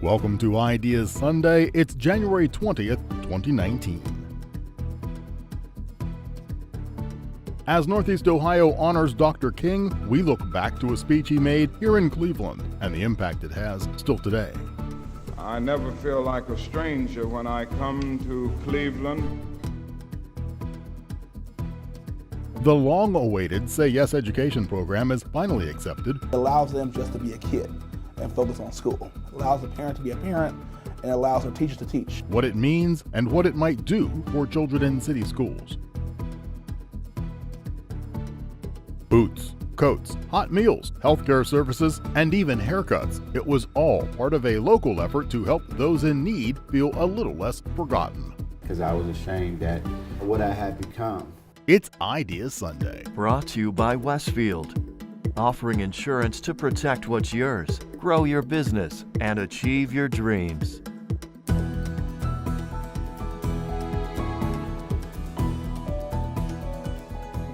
Welcome to Ideas Sunday. It's January 20th, 2019. As Northeast Ohio honors Dr. King, we look back to a speech he made here in Cleveland and the impact it has still today. I never feel like a stranger when I come to Cleveland. The long-awaited Say Yes education program is finally accepted. It allows them just to be a kid and focus on school. It allows the parent to be a parent, and it allows the teachers to teach. What it means and what it might do for children in city schools. Boots, coats, hot meals, healthcare services, and even haircuts. It was all part of a local effort to help those in need feel a little less forgotten. Because I was ashamed that what I had become. It's Ideas Sunday. Brought to you by Westfield, offering insurance to protect what's yours, grow your business, and achieve your dreams.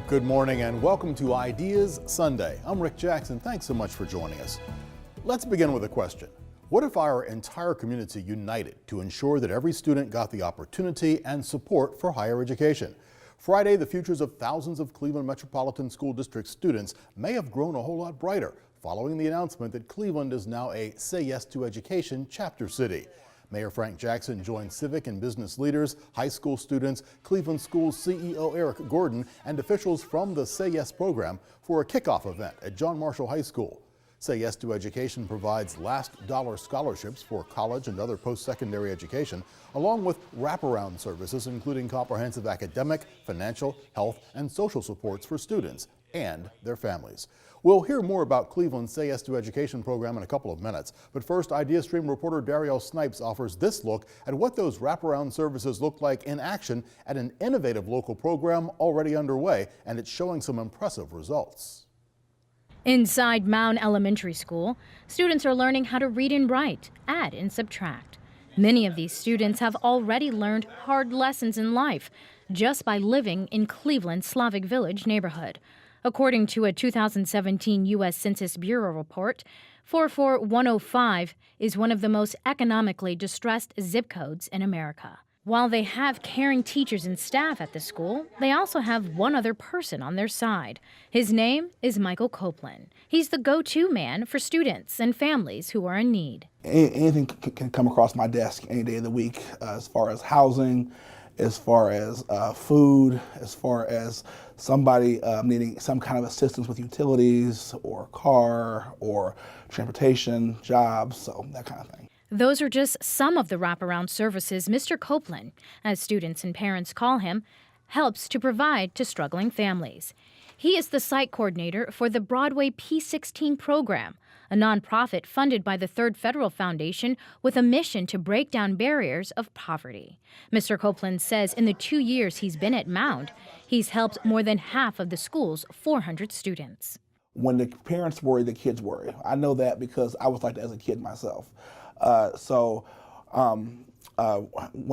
Good morning and welcome to Ideas Sunday. I'm Rick Jackson. Thanks so much for joining us. Let's begin with a question. What if our entire community united to ensure that every student got the opportunity and support for higher education? Friday, the futures of thousands of Cleveland Metropolitan School District students may have grown a whole lot brighter following the announcement that Cleveland is now a Say Yes to Education chapter city. Mayor Frank Jackson joined civic and business leaders, high school students, Cleveland Schools CEO Eric Gordon, and officials from the Say Yes program for a kickoff event at John Marshall High School. Say Yes to Education provides last dollar scholarships for college and other post-secondary education, along with wraparound services including comprehensive academic, financial, health, and social supports for students and their families. We'll hear more about Cleveland's Say Yes to Education program in a couple of minutes. But first, IdeaStream reporter Darielle Snipes offers this look at what those wraparound services look like in action at an innovative local program already underway, and it's showing some impressive results. Inside Mound Elementary School, students are learning how to read and write, add and subtract. Many of these students have already learned hard lessons in life just by living in Cleveland's Slavic Village neighborhood. According to a 2017 U.S. Census Bureau report, 44105 is one of the most economically distressed zip codes in America. While they have caring teachers and staff at the school, they also have one other person on their side. His name is Michael Copeland. He's the go-to man for students and families who are in need. Anything can come across my desk any day of the week, as far as housing, as far as food, as far as somebody needing some kind of assistance with utilities or car or transportation, jobs, so that kind of thing. Those are just some of the wraparound services Mr. Copeland, as students and parents call him, helps to provide to struggling families. He is the site coordinator for the Broadway P16 program, a nonprofit funded by the Third Federal Foundation with a mission to break down barriers of poverty. Mr. Copeland says in the 2 years he's been at Mound, he's helped more than half of the school's 400 students. When the parents worry, the kids worry. I know that because I was like that as a kid myself. When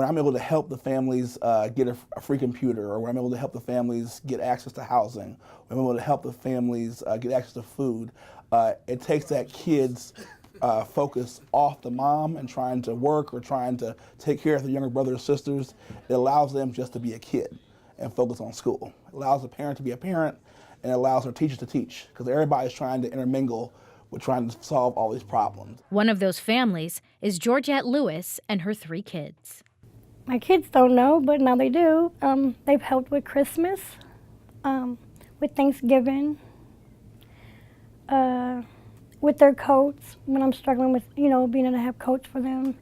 I'm able to help the families get a free computer, or when I'm able to help the families get access to housing, when I'm able to help the families get access to food, it takes that kid's focus off the mom and trying to work or trying to take care of their younger brothers or sisters. It allows them just to be a kid and focus on school. It allows the parent to be a parent, and it allows our teachers to teach, because everybody's trying to intermingle. We're trying to solve all these problems. One of those families is Georgette Lewis and her 3 kids. My kids don't know, but now they do. They've helped with Christmas, with Thanksgiving, with their coats when I'm struggling with, being able to have coats for them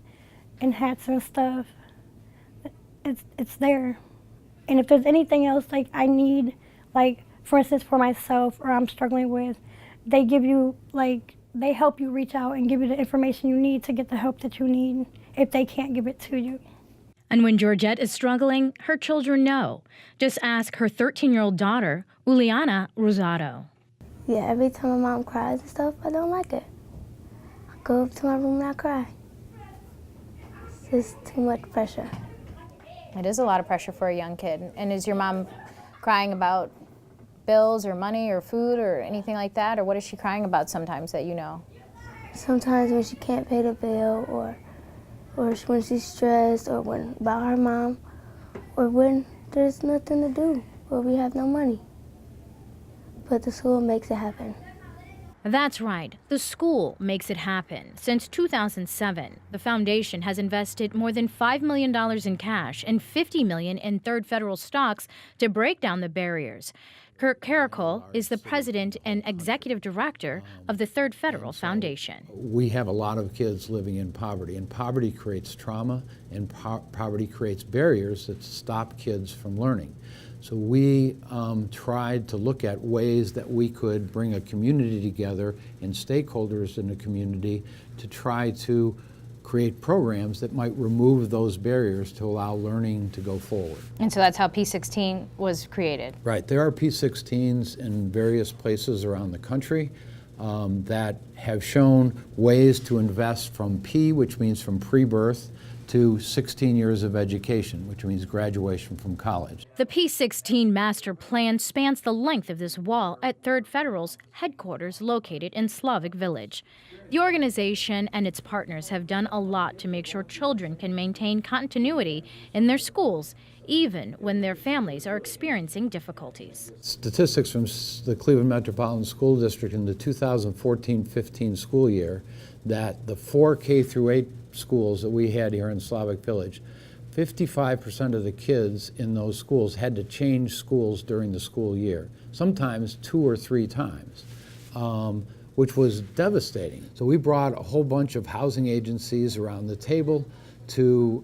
and hats and stuff. It's there. And if there's anything else like I need, like for instance for myself or I'm struggling with, they give you, they help you reach out and give you the information you need to get the help that you need if they can't give it to you. And when Georgette is struggling, her children know. Just ask her 13-year-old daughter, Uliana Rosado. Yeah, every time my mom cries and stuff, I don't like it. I go up to my room and I cry. It's just too much pressure. It is a lot of pressure for a young kid. And is your mom crying about bills or money or food or anything like that? Or what is she crying about sometimes that you know? Sometimes when she can't pay the bill or or when she's stressed, or when about her mom, or when there's nothing to do, or we have no money. But the school makes it happen. That's right, the school makes it happen. Since 2007, the foundation has invested more than $5 million in cash and $50 million in Third Federal stocks to break down the barriers. Kirk Caracol is the president and executive director of the Third Federal Foundation. We have a lot of kids living in poverty, and poverty creates trauma, and poverty creates barriers that stop kids from learning. So we tried to look at ways that we could bring a community together and stakeholders in the community to try to create programs that might remove those barriers to allow learning to go forward. And so that's how P16 was created. Right, there are P16s in various places around the country that have shown ways to invest from P, which means from pre-birth, to 16 years of education, which means graduation from college. The P16 master plan spans the length of this wall at Third Federal's headquarters located in Slavic Village. The organization and its partners have done a lot to make sure children can maintain continuity in their schools, even when their families are experiencing difficulties. Statistics from the Cleveland Metropolitan School District in the 2014-15 school year that the 4 K-8 schools that we had here in Slavic Village, 55% of the kids in those schools had to change schools during the school year, sometimes 2 or 3 times, which was devastating. So we brought a whole bunch of housing agencies around the table to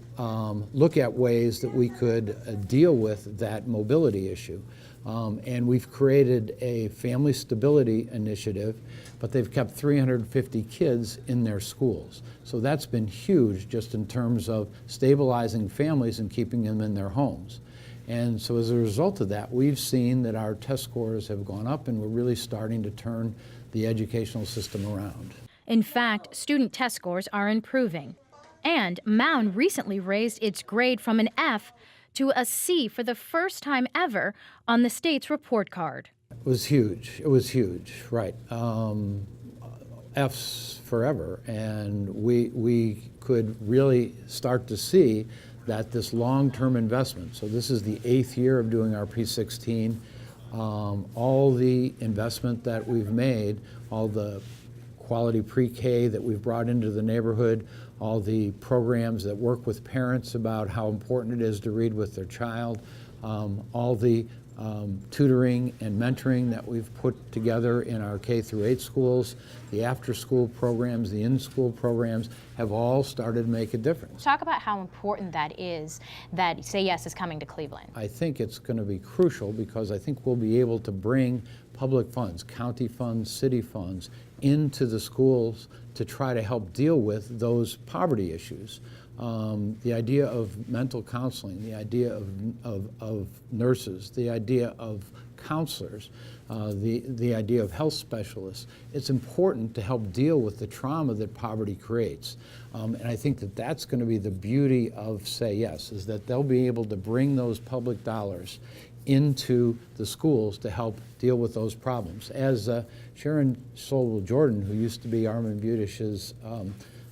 look at ways that we could deal with that mobility issue. And we've created a family stability initiative, but they've kept 350 kids in their schools. So that's been huge just in terms of stabilizing families and keeping them in their homes. And so as a result of that, we've seen that our test scores have gone up, and we're really starting to turn the educational system around. In fact, student test scores are improving. And Mound recently raised its grade from an F to a C for the first time ever on the state's report card. It was huge. It was huge, right. F's forever. And we could really start to see that this long-term investment, so this is the 8th year of doing our P16, all the investment that we've made, all the quality pre-K that we've brought into the neighborhood, all the programs that work with parents about how important it is to read with their child, all the tutoring and mentoring that we've put together in our K-8 schools, the after-school programs, the in-school programs have all started to make a difference. Talk about how important that is that Say Yes is coming to Cleveland. I think it's going to be crucial because I think we'll be able to bring public funds, county funds, city funds, into the schools to try to help deal with those poverty issues. The idea of mental counseling, the idea of nurses, the idea of counselors, the idea of health specialists. It's important to help deal with the trauma that poverty creates. And I think that that's going to be the beauty of Say Yes, is that they'll be able to bring those public dollars into the schools to help deal with those problems. As Sharon Sobel Jordan, who used to be Armin Buttich's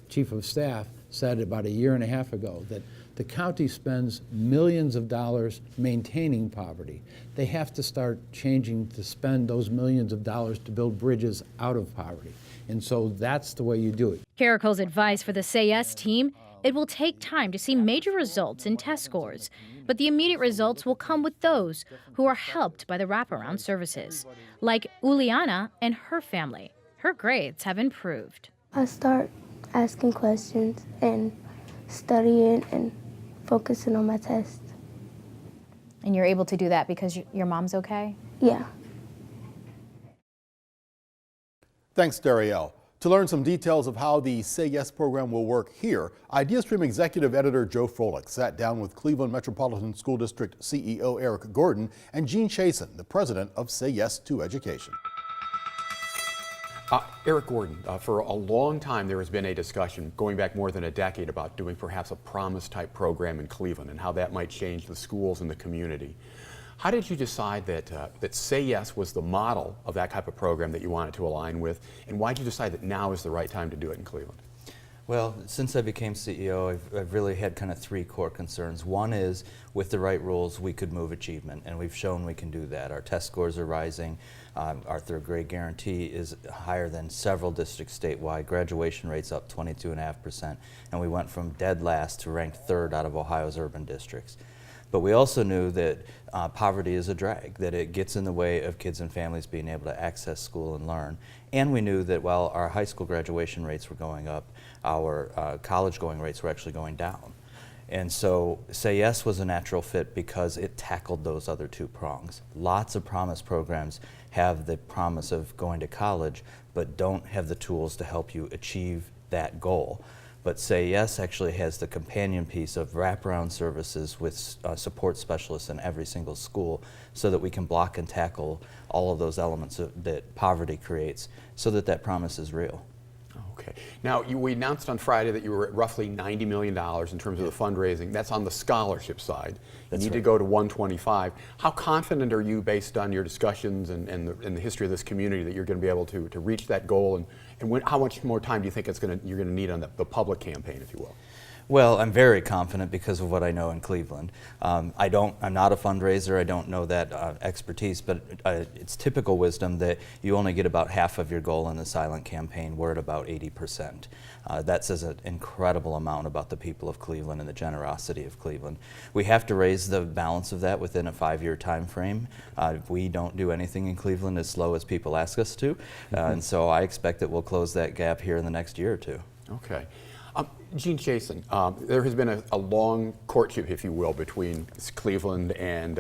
chief of staff, said about a year and a half ago, that the county spends millions of dollars maintaining poverty. They have to start changing to spend those millions of dollars to build bridges out of poverty. And so that's the way you do it. Caracol's advice for the Say Yes team: it will take time to see major results in test scores, but the immediate results will come with those who are helped by the wraparound services, like Uliana and her family. Her grades have improved. I start asking questions and studying and focusing on my tests. And you're able to do that because your mom's okay? Yeah. Thanks, Darielle. To learn some details of how the Say Yes program will work here, IdeaStream Executive Editor Joe Froelich sat down with Cleveland Metropolitan School District CEO Eric Gordon and Gene Chasen, the president of Say Yes to Education. Eric Gordon, for a long time there has been a discussion going back more than a decade about doing perhaps a promise-type program in Cleveland and how that might change the schools and the community. How did you decide that Say Yes was the model of that type of program that you wanted to align with, and why did you decide that now is the right time to do it in Cleveland? Well, since I became CEO, I've really had kind of three core concerns. One is, with the right rules, we could move achievement, and we've shown we can do that. Our test scores are rising. Our third grade guarantee is higher than several districts statewide. Graduation rate's up 22.5%, and we went from dead last to ranked third out of Ohio's urban districts. But we also knew that poverty is a drag, that it gets in the way of kids and families being able to access school and learn. And we knew that while our high school graduation rates were going up, our college going rates were actually going down. And so Say Yes was a natural fit because it tackled those other two prongs. Lots of promise programs have the promise of going to college, but don't have the tools to help you achieve that goal. But Say Yes actually has the companion piece of wraparound services with support specialists in every single school, so that we can block and tackle all of those elements that poverty creates, so that that promise is real. Okay. Now, we announced on Friday that you were at roughly $90 million in terms of the fundraising. That's on the scholarship side. You need to go to 125. How confident are you, based on your discussions and the history of this community, that you're going to be able to reach that goal? And how much more time do you think you're going to need on the public campaign, if you will? Well, I'm very confident because of what I know in Cleveland. I'm not a fundraiser, I don't know that expertise, but it's typical wisdom that you only get about half of your goal in the silent campaign. We're at about 80%. That says an incredible amount about the people of Cleveland and the generosity of Cleveland. We have to raise the balance of that within a 5-year time frame. We don't do anything in Cleveland as slow as people ask us to, and so I expect that we'll close that gap here in the next year or two. Okay. Gene Chasen, there has been a long courtship, if you will, between Cleveland and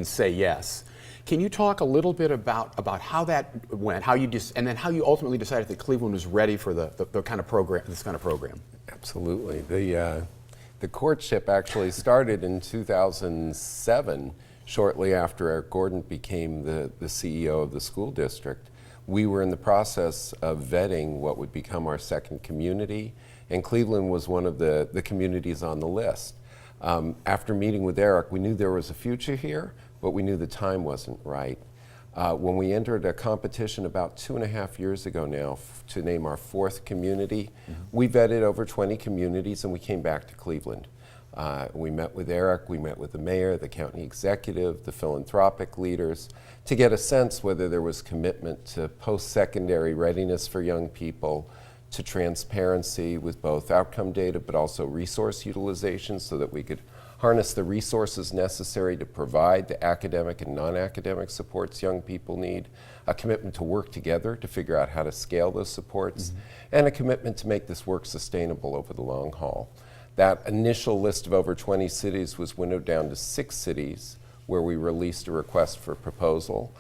Say Yes. Can you talk a little bit about how that went, and then how you ultimately decided that Cleveland was ready for the kind of program, this kind of program? Absolutely. The courtship actually started in 2007, shortly after Eric Gordon became the CEO of the school district. We were in the process of vetting what would become our second community, and Cleveland was one of the communities on the list. After meeting with Eric, we knew there was a future here, but we knew the time wasn't right. When we entered a competition about 2.5 years ago now to name our fourth community, we vetted over 20 communities and we came back to Cleveland. We met with Eric, we met with the mayor, the county executive, the philanthropic leaders, to get a sense whether there was commitment to post-secondary readiness for young people, to transparency with both outcome data but also resource utilization, so that we could harness the resources necessary to provide the academic and non-academic supports young people need, a commitment to work together to figure out how to scale those supports, and a commitment to make this work sustainable over the long haul. That initial list of over 20 cities was winnowed down to 6 cities where we released a request for proposal.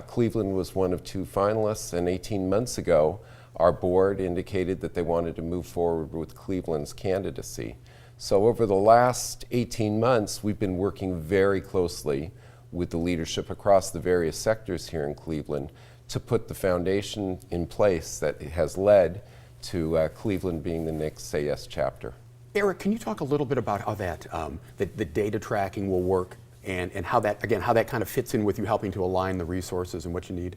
Cleveland was one of 2 finalists, and 18 months ago, our board indicated that they wanted to move forward with Cleveland's candidacy. So over the last 18 months, we've been working very closely with the leadership across the various sectors here in Cleveland to put the foundation in place that has led to Cleveland being the next Say Yes chapter. Eric, can you talk a little bit about how that the data tracking will work, and how that kind of fits in with you helping to align the resources and what you need?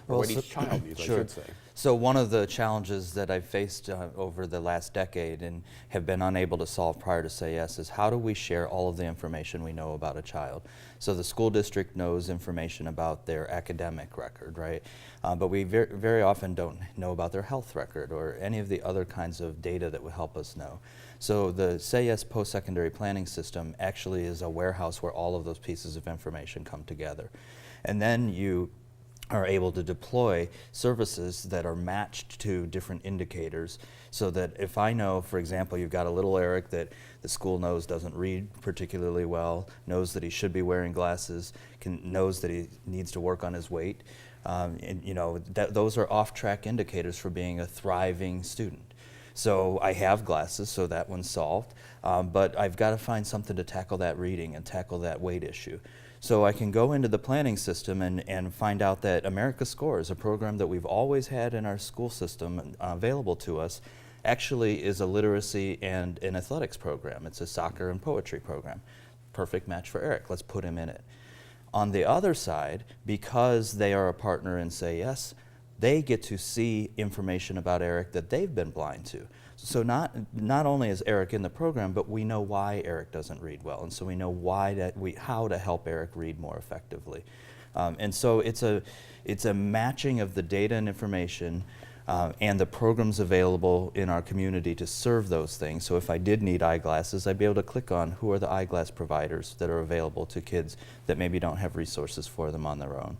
Or what each child needs, sure. I should say. So one of the challenges that I've faced over the last decade and have been unable to solve prior to Say Yes is, how do we share all of the information we know about a child? So the school district knows information about their academic record, right? But we very often don't know about their health record or any of the other kinds of data that would help us know. So the Say Yes post-secondary planning system actually is a warehouse where all of those pieces of information come together. And then you are able to deploy services that are matched to different indicators, so that if I know, for example, you've got a little Eric that the school knows doesn't read particularly well, knows that he should be wearing glasses, knows that he needs to work on his weight, and those are off-track indicators for being a thriving student. So I have glasses, so that one's solved, but I've got to find something to tackle that reading and tackle that weight issue. So I can go into the planning system and find out that America Scores, a program that we've always had in our school system available to us, actually is a literacy and an athletics program. It's a soccer and poetry program. Perfect match for Eric. Let's put him in it. On the other side, because they are a partner in Say Yes, they get to see information about Eric that they've been blind to. So not only is Eric in the program, but we know why Eric doesn't read well, and so we know how to help Eric read more effectively. And so it's a matching of the data and information and the programs available in our community to serve those things. So if I did need eyeglasses, I'd be able to click on who are the eyeglass providers that are available to kids that maybe don't have resources for them on their own.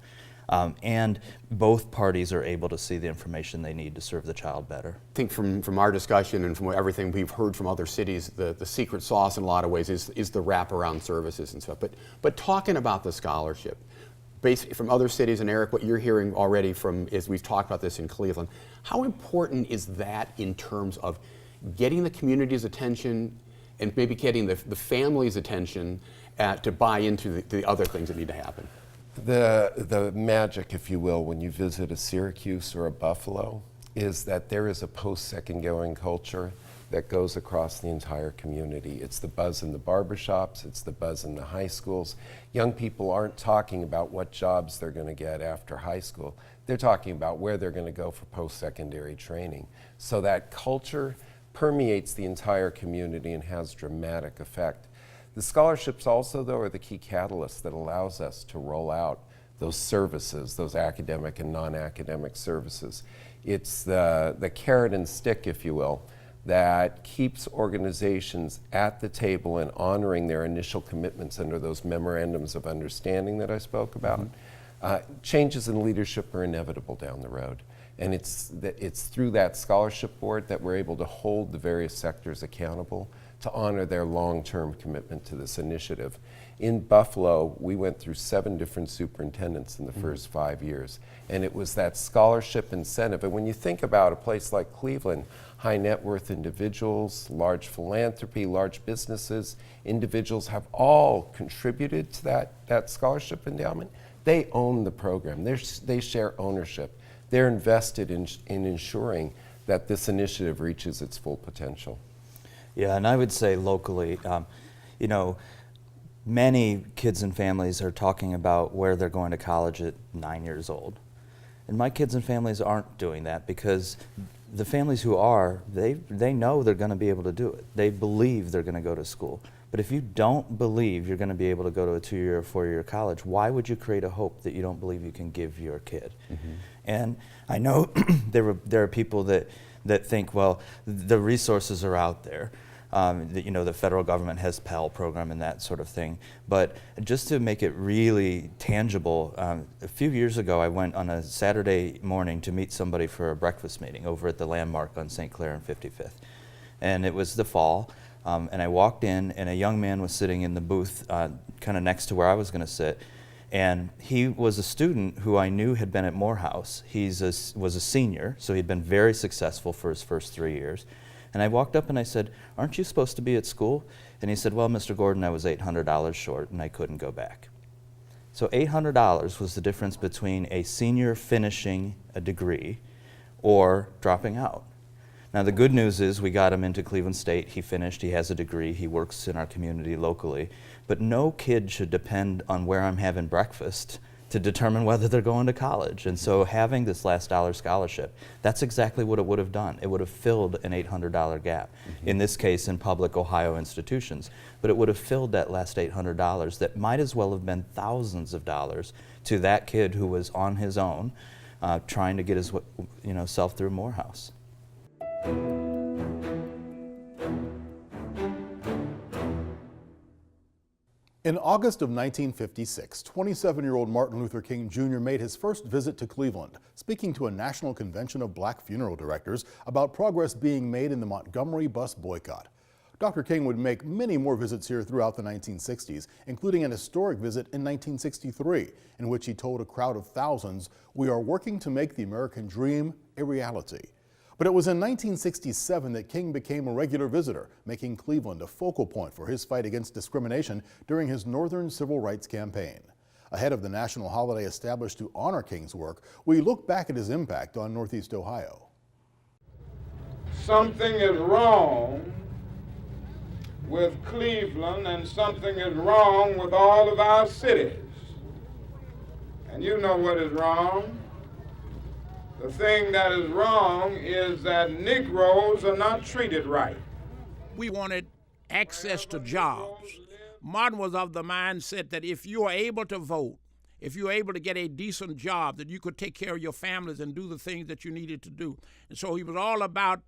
And both parties are able to see the information they need to serve the child better. I think from our discussion and from everything we've heard from other cities, the secret sauce in a lot of ways is the wraparound services and stuff. But talking about the scholarship, based from other cities, and Eric, what you're hearing already from, as we've talked about this in Cleveland, how important is that in terms of getting the community's attention and maybe getting the family's attention to buy into the other things that need to happen? The magic, if you will, when you visit a Syracuse or a Buffalo is that there is a post-second-going culture that goes across the entire community. It's the buzz in the barbershops, it's the buzz in the high schools. Young people aren't talking about what jobs they're going to get after high school. They're talking about where they're going to go for post-secondary training. So that culture permeates the entire community and has dramatic effect. The scholarships also, though, are the key catalyst that allows us to roll out those services, those academic and non-academic services. It's the carrot and stick, if you will, that keeps organizations at the table and honoring their initial commitments under those memorandums of understanding that I spoke about. Changes in leadership are inevitable down the road. And it's through that scholarship board that we're able to hold the various sectors accountable to honor their long-term commitment to this initiative. In Buffalo, we went through 7 different superintendents in the first 5 years, and it was that scholarship incentive. And when you think about a place like Cleveland, high net worth individuals, large philanthropy, large businesses, individuals have all contributed to that scholarship endowment. They own the program. They share ownership. They're invested in ensuring that this initiative reaches its full potential. Yeah, and I would say locally, you know, many kids and families are talking about where they're going to college at 9 years old. And my kids and families aren't doing that because the families who are, they know they're going to be able to do it. They believe they're going to go to school. But if you don't believe you're going to be able to go to a 2-year or 4-year college, why would you create a hope that you don't believe you can give your kid? And I know there are people that think, well, the resources are out there. You know, the federal government has Pell program and that sort of thing. But just to make it really tangible, a few years ago I went on a Saturday morning to meet somebody for a breakfast meeting over at the Landmark on St. Clair and 55th. And it was the fall, and I walked in and a young man was sitting in the booth kind of next to where I was going to sit. And he was a student who I knew had been at Morehouse. He was a senior, so he'd been very successful for his first 3 years. And I walked up and I said, "Aren't you supposed to be at school?" And he said, "Well, Mr. Gordon, I was $800 short and I couldn't go back." So $800 was the difference between a senior finishing a degree or dropping out. Now the good news is we got him into Cleveland State, he finished, he has a degree, he works in our community locally. But no kid should depend on where I'm having breakfast to determine whether they're going to college. And so having this last dollar scholarship, that's exactly what it would have done. It would have filled an $800 gap, in this case in public Ohio institutions. But it would have filled that last $800 that might as well have been thousands of dollars to that kid who was on his own trying to get his self through Morehouse. In August of 1956, 27-year-old Martin Luther King Jr. made his first visit to Cleveland, speaking to a national convention of black funeral directors about progress being made in the Montgomery bus boycott. Dr. King would make many more visits here throughout the 1960s, including an historic visit in 1963, in which he told a crowd of thousands, "We are working to make the American dream a reality." But it was in 1967 that King became a regular visitor, making Cleveland a focal point for his fight against discrimination during his Northern Civil Rights campaign. Ahead of the national holiday established to honor King's work, we look back at his impact on Northeast Ohio. Something is wrong with Cleveland and something is wrong with all of our cities. And you know what is wrong. The thing that is wrong is that Negroes are not treated right. We wanted access to jobs. Martin was of the mindset that if you are able to vote, if you're able to get a decent job, that you could take care of your families and do the things that you needed to do. And so he was all about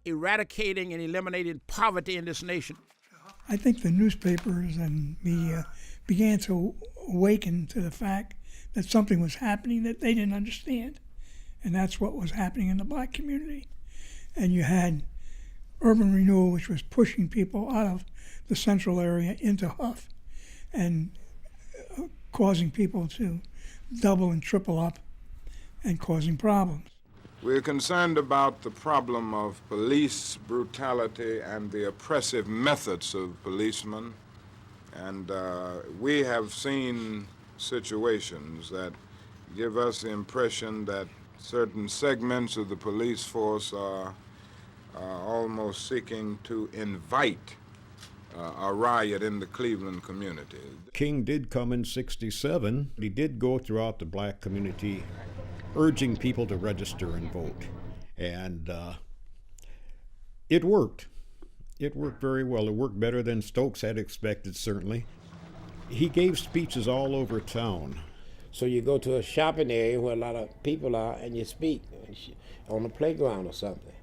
eradicating and eliminating poverty in this nation. I think the newspapers and media began to awaken to the fact that something was happening that they didn't understand. And that's what was happening in the black community. And you had urban renewal, which was pushing people out of the central area into Huff and causing people to double and triple up and causing problems. We're concerned about the problem of police brutality and the oppressive methods of policemen. And we have seen situations that give us the impression that certain segments of the police force are almost seeking to invite a riot in the Cleveland community. King did come in '67. He did go throughout the black community urging people to register and vote. And it worked. It worked very well. It worked better than Stokes had expected, certainly. He gave speeches all over town. So you go to a shopping area where a lot of people are and you speak on the playground or something.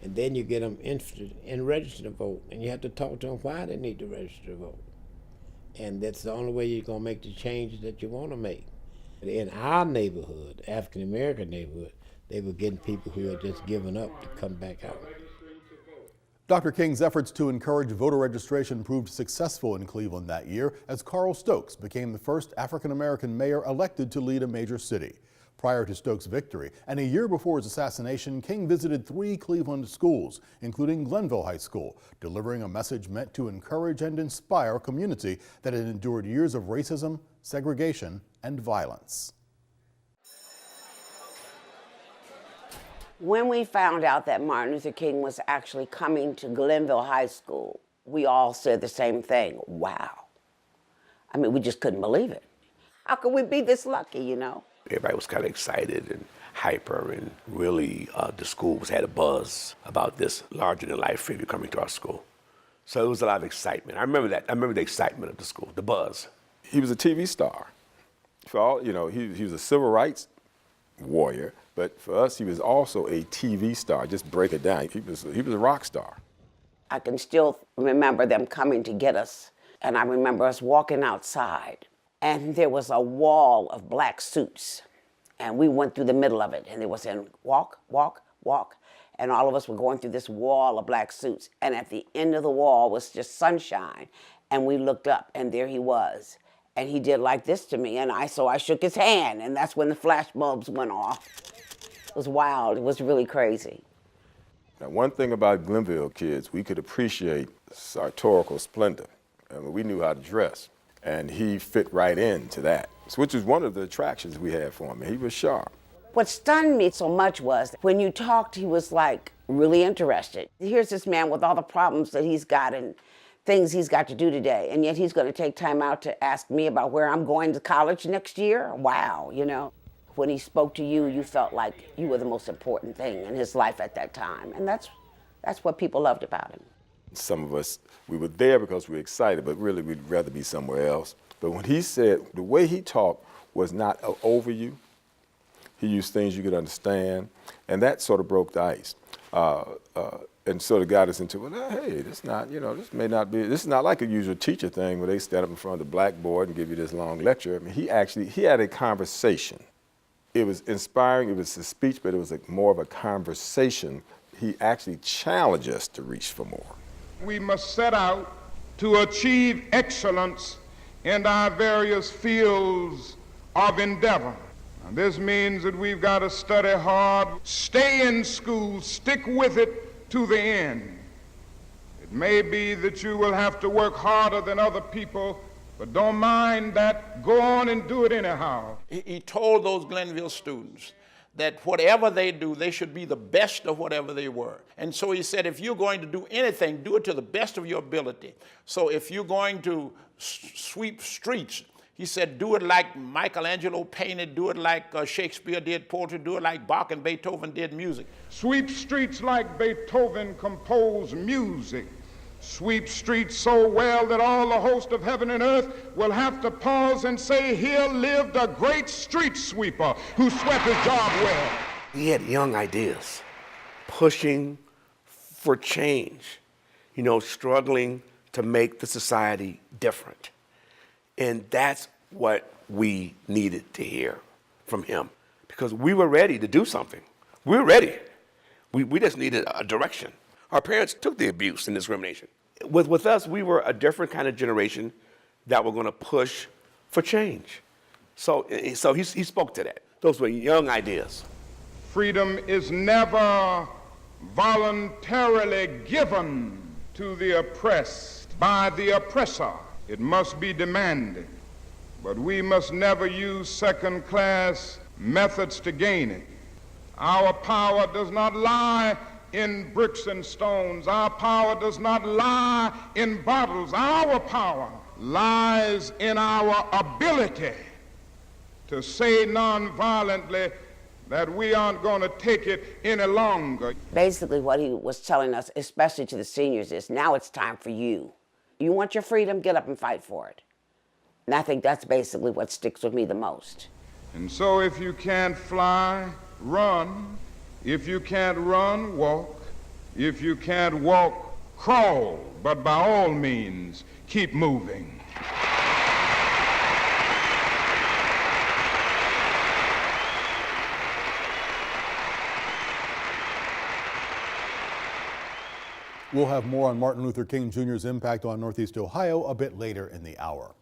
And then you get them interested and register to vote. And you have to talk to them why they need to register to vote. And that's the only way you're going to make the changes that you want to make. In our neighborhood, African American neighborhood, they were getting people who had just given up to come back out. Dr. King's efforts to encourage voter registration proved successful in Cleveland that year as Carl Stokes became the first African American mayor elected to lead a major city. Prior to Stokes' victory, and a year before his assassination, King visited 3 Cleveland schools, including Glenville High School, delivering a message meant to encourage and inspire a community that had endured years of racism, segregation, and violence. When we found out that Martin Luther King was actually coming to Glenville High School, we all said the same thing, wow. I mean, we just couldn't believe it. How could we be this lucky, you know? Everybody was kind of excited and hyper, and really the schools had a buzz about this larger-than-life figure coming to our school. So it was a lot of excitement. I remember that. I remember the excitement of the school, the buzz. He was a TV star. For all, you know, he was a civil rights warrior, but for us, he was also a TV star. Just break it down. He was a rock star. I can still remember them coming to get us, and I remember us walking outside. And there was a wall of black suits. And we went through the middle of it. And it was in walk, walk, walk. And all of us were going through this wall of black suits. And at the end of the wall was just sunshine. And we looked up, and there he was. And he did like this to me. And so I shook his hand. And that's when the flash bulbs went off. It was wild. It was really crazy. Now, one thing about Glenville kids, we could appreciate sartorial splendor. I mean, we knew how to dress. And he fit right into that, which was one of the attractions we had for him. He was sharp. What stunned me so much was when you talked, he was like really interested. Here's this man with all the problems that he's got and things he's got to do today, and yet he's going to take time out to ask me about where I'm going to college next year. Wow, you know. When he spoke to you, you felt like you were the most important thing in his life at that time, and that's what people loved about him. Some of us, we were there because we were excited, but really we'd rather be somewhere else. But when he said, the way he talked was not over you. He used things you could understand, and that sort of broke the ice. And sort of got us into, well, hey, this is not like a usual teacher thing where they stand up in front of the blackboard and give you this long lecture. I mean, he had a conversation. It was inspiring, it was a speech, but it was more of a conversation. He actually challenged us to reach for more. We must set out to achieve excellence in our various fields of endeavor. And this means that we've got to study hard, stay in school, stick with it to the end. It may be that you will have to work harder than other people, but don't mind that. Go on and do it anyhow. He told those Glenville students that whatever they do, they should be the best of whatever they were. And so he said, if you're going to do anything, do it to the best of your ability. So if you're going to sweep streets, He said, do it like Michelangelo painted, do it like Shakespeare did poetry, do it like Bach and Beethoven did music. Sweep streets like Beethoven composed music. Sweep streets so well that all the host of heaven and earth will have to pause and say, here lived a great street sweeper who swept his job well. We had young ideas, pushing for change, struggling to make the society different. And that's what we needed to hear from him, because we were ready to do something. We were ready. We just needed a direction. Our parents took the abuse and discrimination. With us, we were a different kind of generation that were going to push for change. So he spoke to that. Those were young ideas. Freedom is never voluntarily given to the oppressed by the oppressor. It must be demanded, but we must never use second-class methods to gain it. Our power does not lie in bricks and stones. Our power does not lie in bottles. Our power lies in our ability to say nonviolently that we aren't going to take it any longer. Basically, what he was telling us, especially to the seniors, is now it's time for you. You want your freedom, get up and fight for it. And I think that's basically what sticks with me the most. And so if you can't fly, run. If you can't run, walk. If you can't walk, crawl. But by all means, keep moving. We'll have more on Martin Luther King Jr.'s impact on Northeast Ohio a bit later in the hour.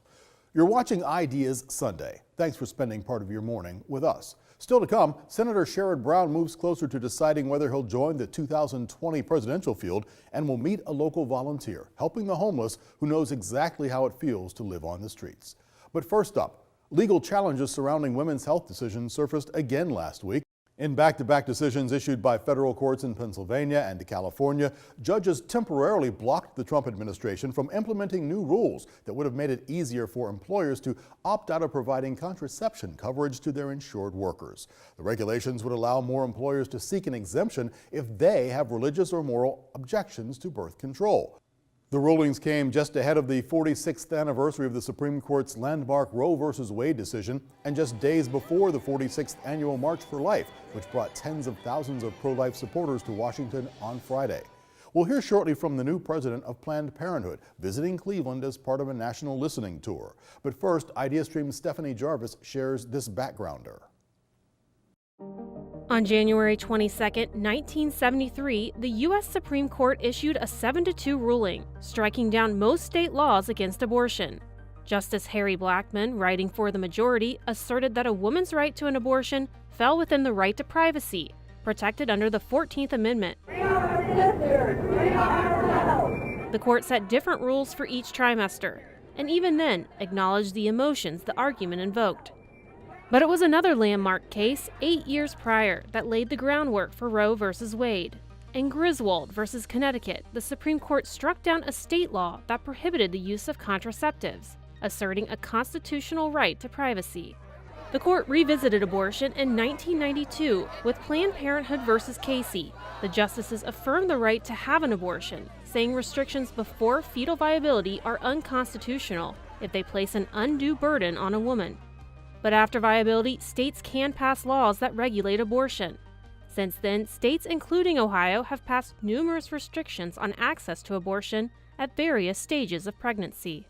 You're watching Ideas Sunday. Thanks for spending part of your morning with us. Still to come, Senator Sherrod Brown moves closer to deciding whether he'll join the 2020 presidential field and will meet a local volunteer, helping the homeless who knows exactly how it feels to live on the streets. But first up, legal challenges surrounding women's health decisions surfaced again last week. In back-to-back decisions issued by federal courts in Pennsylvania and California, judges temporarily blocked the Trump administration from implementing new rules that would have made it easier for employers to opt out of providing contraception coverage to their insured workers. The regulations would allow more employers to seek an exemption if they have religious or moral objections to birth control. The rulings came just ahead of the 46th anniversary of the Supreme Court's landmark Roe v. Wade decision and just days before the 46th annual March for Life, which brought tens of thousands of pro-life supporters to Washington on Friday. We'll hear shortly from the new president of Planned Parenthood, visiting Cleveland as part of a national listening tour. But first, IdeaStream's Stephanie Jarvis shares this backgrounder. On January 22, 1973, the U.S. Supreme Court issued a 7-2 ruling, striking down most state laws against abortion. Justice Harry Blackmun, writing for the majority, asserted that a woman's right to an abortion fell within the right to privacy, protected under the 14th Amendment. The court set different rules for each trimester, and even then acknowledged the emotions the argument invoked. But it was another landmark case 8 years prior that laid the groundwork for Roe v. Wade. In Griswold v. Connecticut, the Supreme Court struck down a state law that prohibited the use of contraceptives, asserting a constitutional right to privacy. The court revisited abortion in 1992 with Planned Parenthood v. Casey. The justices affirmed the right to have an abortion, saying restrictions before fetal viability are unconstitutional if they place an undue burden on a woman. But after viability, states can pass laws that regulate abortion. Since then, states including Ohio have passed numerous restrictions on access to abortion at various stages of pregnancy.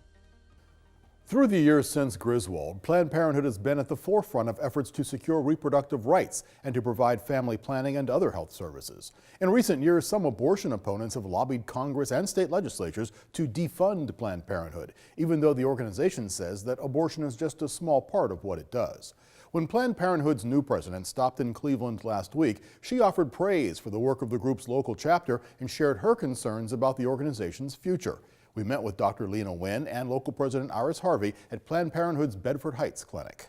Through the years since Griswold, Planned Parenthood has been at the forefront of efforts to secure reproductive rights and to provide family planning and other health services. In recent years, some abortion opponents have lobbied Congress and state legislatures to defund Planned Parenthood, even though the organization says that abortion is just a small part of what it does. When Planned Parenthood's new president stopped in Cleveland last week, she offered praise for the work of the group's local chapter and shared her concerns about the organization's future. We met with Dr. Lena Wynn and local president Iris Harvey at Planned Parenthood's Bedford Heights Clinic.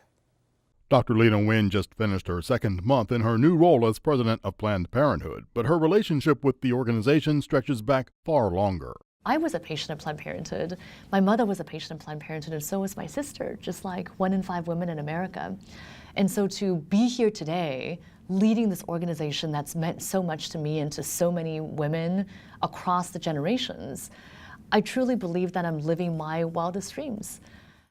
Dr. Lena Wynn just finished her second month in her new role as president of Planned Parenthood, but her relationship with the organization stretches back far longer. I was a patient at Planned Parenthood. My mother was a patient at Planned Parenthood, and so was my sister, just like 1 in 5 women in America. And so to be here today, leading this organization that's meant so much to me and to so many women across the generations, I truly believe that I'm living my wildest dreams.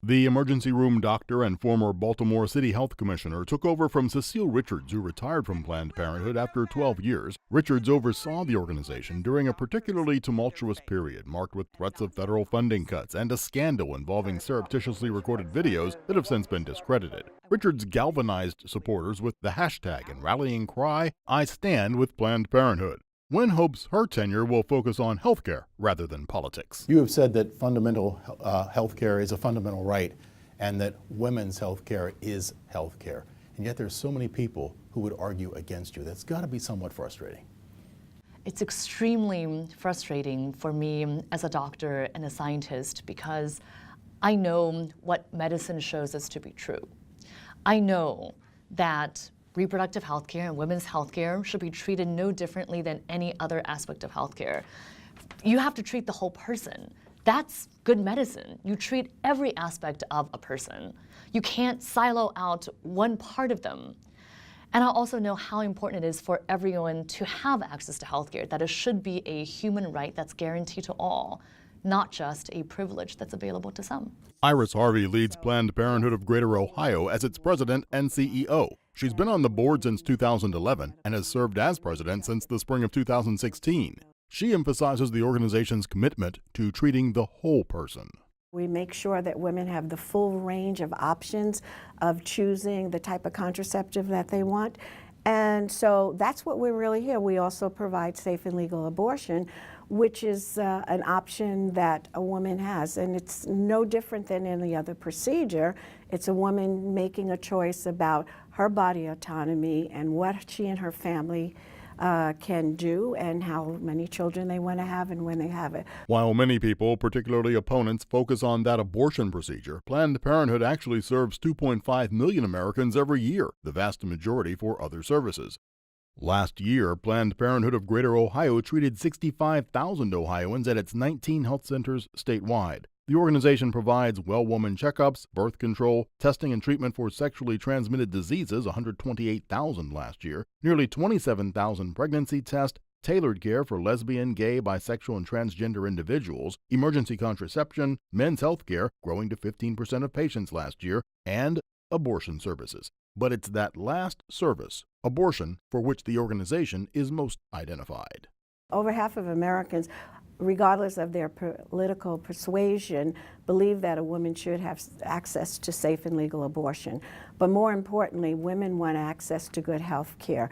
The emergency room doctor and former Baltimore City Health Commissioner took over from Cecile Richards, who retired from Planned Parenthood after 12 years. Richards oversaw the organization during a particularly tumultuous period marked with threats of federal funding cuts and a scandal involving surreptitiously recorded videos that have since been discredited. Richards galvanized supporters with the hashtag and rallying cry, "I stand with Planned Parenthood." Wen hopes her tenure will focus on healthcare rather than politics. You have said that fundamental healthcare is a fundamental right and that women's healthcare is healthcare. And yet there's so many people who would argue against you. That's got to be somewhat frustrating. It's extremely frustrating for me as a doctor and a scientist because I know what medicine shows us to be true. I know that reproductive health care and women's health care should be treated no differently than any other aspect of health care. You have to treat the whole person. That's good medicine. You treat every aspect of a person. You can't silo out one part of them. And I also know how important it is for everyone to have access to health care, that it should be a human right that's guaranteed to all, not just a privilege that's available to some. Iris Harvey leads Planned Parenthood of Greater Ohio as its president and CEO. She's been on the board since 2011 and has served as president since the spring of 2016. She emphasizes the organization's commitment to treating the whole person. We make sure that women have the full range of options of choosing the type of contraceptive that they want. And so that's what we're really here. We also provide safe and legal abortion, which is an option that a woman has. And it's no different than any other procedure. It's a woman making a choice about her body autonomy and what she and her family can do and how many children they want to have and when they have it. While many people, particularly opponents, focus on that abortion procedure, Planned Parenthood actually serves 2.5 million Americans every year, the vast majority for other services. Last year, Planned Parenthood of Greater Ohio treated 65,000 Ohioans at its 19 health centers statewide. The organization provides well-woman checkups, birth control, testing and treatment for sexually transmitted diseases, 128,000 last year, nearly 27,000 pregnancy tests, tailored care for lesbian, gay, bisexual, and transgender individuals, emergency contraception, men's health care, growing to 15% of patients last year, and abortion services. But it's that last service, abortion, for which the organization is most identified. Over half of Americans, regardless of their political persuasion, believe that a woman should have access to safe and legal abortion. But more importantly, women want access to good health care.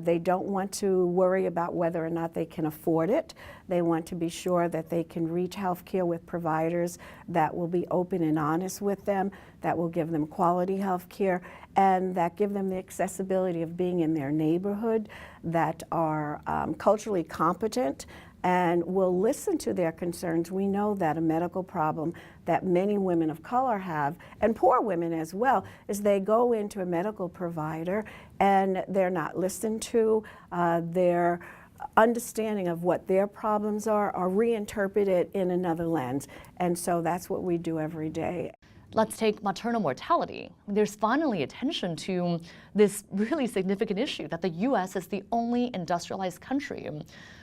They don't want to worry about whether or not they can afford it. They want to be sure that they can reach health care with providers that will be open and honest with them, that will give them quality health care, and that give them the accessibility of being in their neighborhood, that are culturally competent, and will listen to their concerns. We know that a medical problem that many women of color have, and poor women as well, is they go into a medical provider and they're not listened to. Their understanding of what their problems are reinterpreted in another lens. And so that's what we do every day. Let's take maternal mortality. There's finally attention to this really significant issue that the U.S. is the only industrialized country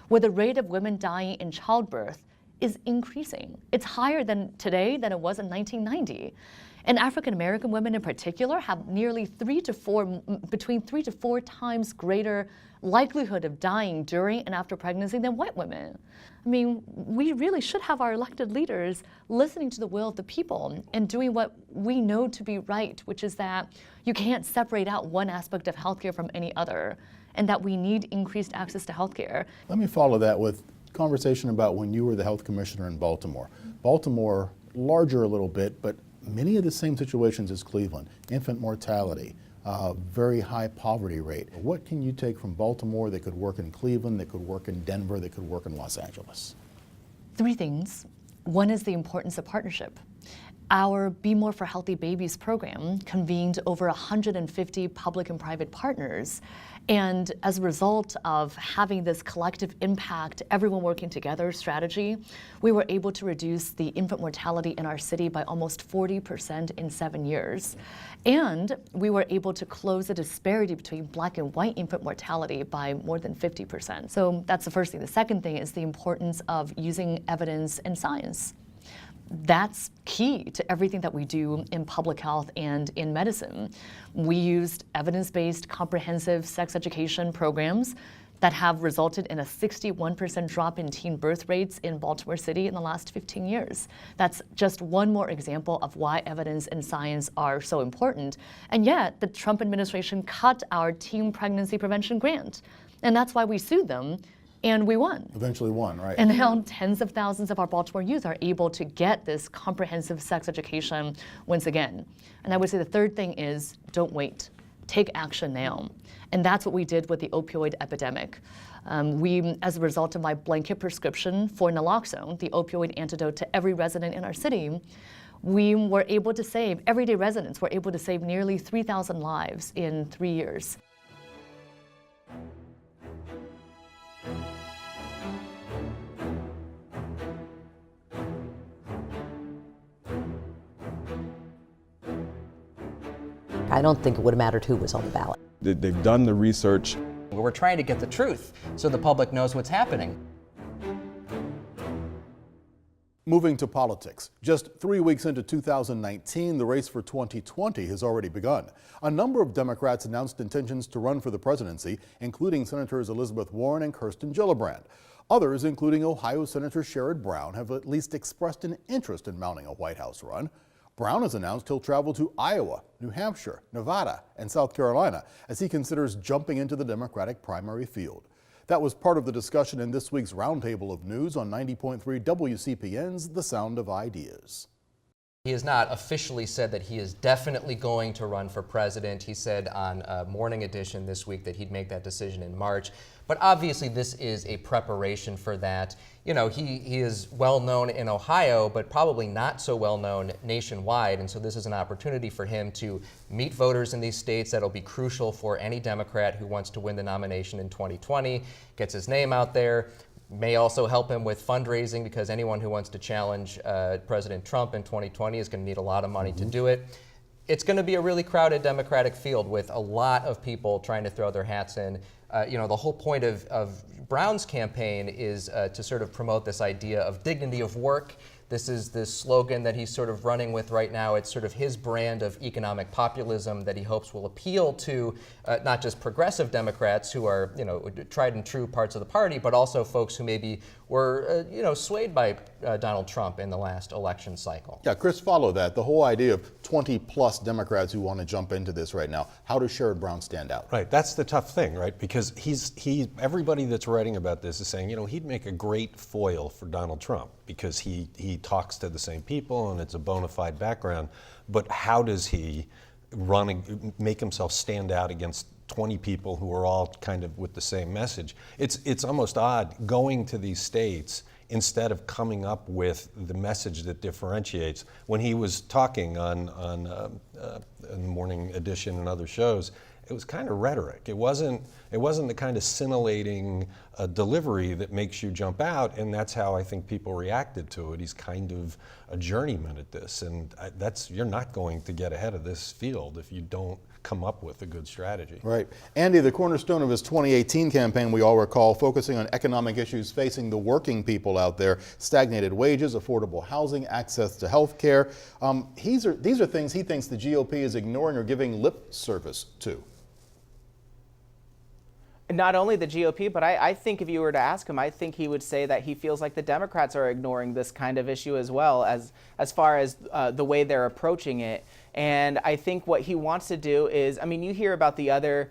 where the rate of women dying in childbirth is increasing. It's higher today than it was in 1990. And African American women in particular have nearly between 3 to 4 times greater likelihood of dying during and after pregnancy than white women. I mean, we really should have our elected leaders listening to the will of the people and doing what we know to be right, which is that you can't separate out one aspect of healthcare from any other, and that we need increased access to healthcare. Let me follow that with conversation about when you were the health commissioner in Baltimore. Baltimore, larger a little bit, but many of the same situations as Cleveland. Infant mortality, very high poverty rate. What can you take from Baltimore that could work in Cleveland, that could work in Denver, that could work in Los Angeles? 3 things. One is the importance of partnership. Our Be More for Healthy Babies program convened over 150 public and private partners. And as a result of having this collective impact, everyone working together strategy, we were able to reduce the infant mortality in our city by almost 40% in 7 years. And we were able to close the disparity between Black and white infant mortality by more than 50%. So that's the first thing. The second thing is the importance of using evidence and science. That's key to everything that we do in public health and in medicine. We used evidence-based comprehensive sex education programs that have resulted in a 61% drop in teen birth rates in Baltimore City in the last 15 years. That's just one more example of why evidence and science are so important. And yet, the Trump administration cut our teen pregnancy prevention grant. And that's why we sued them. And we won. Eventually won, right? And now tens of thousands of our Baltimore youth are able to get this comprehensive sex education once again. And I would say the third thing is don't wait. Take action now. And that's what we did with the opioid epidemic. We, as a result of my blanket prescription for naloxone, the opioid antidote to every resident in our city, we were able to save, everyday residents were able to save nearly 3,000 lives in 3 years. I don't think it would have mattered who was on the ballot. They've done the research. We're trying to get the truth so the public knows what's happening. Moving to politics. Just 3 weeks into 2019, the race for 2020 has already begun. A number of Democrats announced intentions to run for the presidency, including Senators Elizabeth Warren and Kirsten Gillibrand. Others, including Ohio Senator Sherrod Brown, have at least expressed an interest in mounting a White House run. Brown has announced he'll travel to Iowa, New Hampshire, Nevada, and South Carolina as he considers jumping into the Democratic primary field. That was part of the discussion in this week's Roundtable of News on 90.3 WCPN's The Sound of Ideas. He has not officially said that he is definitely going to run for president. He said on Morning Edition this week that he'd make that decision in March. But obviously this is a preparation for that. You know, he is well known in Ohio, but probably not so well known nationwide. And so this is an opportunity for him to meet voters in these states that'll be crucial for any Democrat who wants to win the nomination in 2020, gets his name out there. May also help him with fundraising because anyone who wants to challenge President Trump in 2020 is going to need a lot of money to do it. It's going to be a really crowded Democratic field with a lot of people trying to throw their hats in. You know, the whole point of Brown's campaign is to sort of promote this idea of dignity of work. This is the slogan that he's sort of running with right now. It's sort of his brand of economic populism that he hopes will appeal to not just progressive Democrats who are, you know, tried and true parts of the party, but also folks who maybe were, you know, swayed by Donald Trump in the last election cycle. Yeah, Chris, follow that. The whole idea of 20 plus Democrats who want to jump into this right now. How does Sherrod Brown stand out? Right, that's the tough thing, right? Because everybody that's writing about this is saying, you know, he'd make a great foil for Donald Trump because he talks to the same people and it's a bona fide background. But how does he make himself stand out against 20 people who are all kind of with the same message? It's almost odd going to these states instead of coming up with the message that differentiates. When he was talking on the Morning Edition and other shows, it was kind of rhetoric. It wasn't the kind of scintillating delivery that makes you jump out, and that's how I think people reacted to it. He's kind of a journeyman at this, and you're not going to get ahead of this field if you don't come up with a good strategy. Right. Andy, the cornerstone of his 2018 campaign, we all recall, focusing on economic issues facing the working people out there: stagnated wages, affordable housing, access to health care. These are things he thinks the GOP is ignoring or giving lip service to. Not only the GOP, but I think if you were to ask him, I think he would say that he feels like the Democrats are ignoring this kind of issue as well, as far as the way they're approaching it. And I think what he wants to do is, I mean, you hear about the other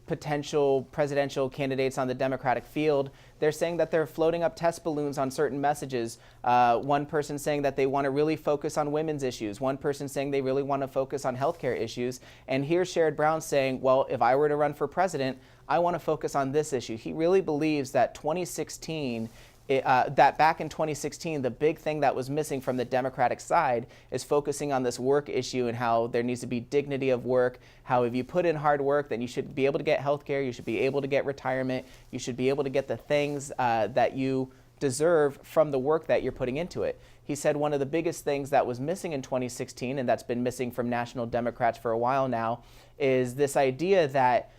potential presidential candidates on the Democratic field. They're saying that they're floating up test balloons on certain messages. One person saying that they want to really focus on women's issues. One person saying they really want to focus on healthcare issues. And here's Sherrod Brown saying, well, if I were to run for president, I want to focus on this issue. He really believes that 2016 that back in 2016, the big thing that was missing from the Democratic side is focusing on this work issue and how there needs to be dignity of work, how if you put in hard work, then you should be able to get health care, you should be able to get retirement, you should be able to get the things that you deserve from the work that you're putting into it. He said one of the biggest things that was missing in 2016, and that's been missing from national Democrats for a while now, is this idea that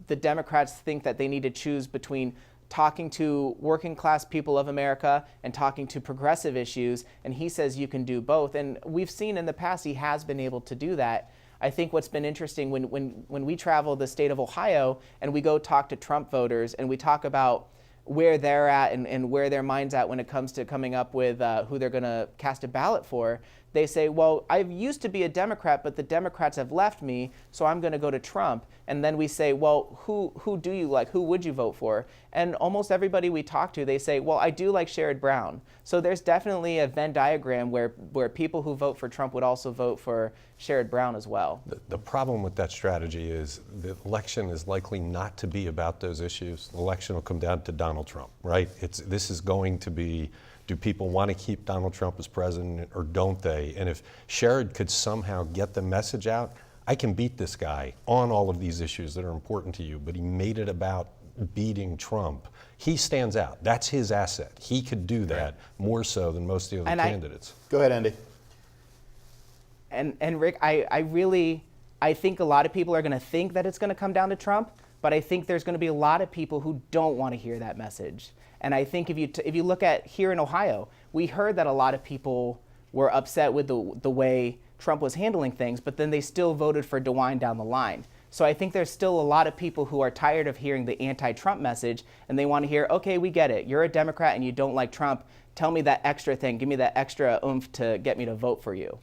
the Democrats think that they need to choose between talking to working class people of America and talking to progressive issues, and he says you can do both. And we've seen in the past he has been able to do that. I think what's been interesting when we travel the state of Ohio and we go talk to Trump voters and we talk about where they're at and where their mind's at when it comes to coming up with who they're going to cast a ballot for, they say, well, I used to be a Democrat, but the Democrats have left me, so I'm going to go to Trump. And then we say, well, who do you like? Who would you vote for? And almost everybody we talk to, they say, well, I do like Sherrod Brown. So there's definitely a Venn diagram where people who vote for Trump would also vote for Sherrod Brown as well. The problem with that strategy is the election is likely not to be about those issues. The election will come down to Donald Trump, right? This is going to be, do people want to keep Donald Trump as president or don't they? And if Sherrod could somehow get the message out, I can beat this guy on all of these issues that are important to you, but he made it about beating Trump. He stands out. That's his asset. He could do that more so than most of the other candidates. Go ahead, Andy. And Rick, I think a lot of people are going to think that it's going to come down to Trump, but I think there's going to be a lot of people who don't want to hear that message. And I think if you look at here in Ohio, we heard that a lot of people were upset with the way Trump was handling things, but then they still voted for DeWine down the line. So I think there's still a lot of people who are tired of hearing the anti-Trump message, and they want to hear, okay, we get it. You're a Democrat and you don't like Trump. Tell me that extra thing. Give me that extra oomph to get me to vote for you.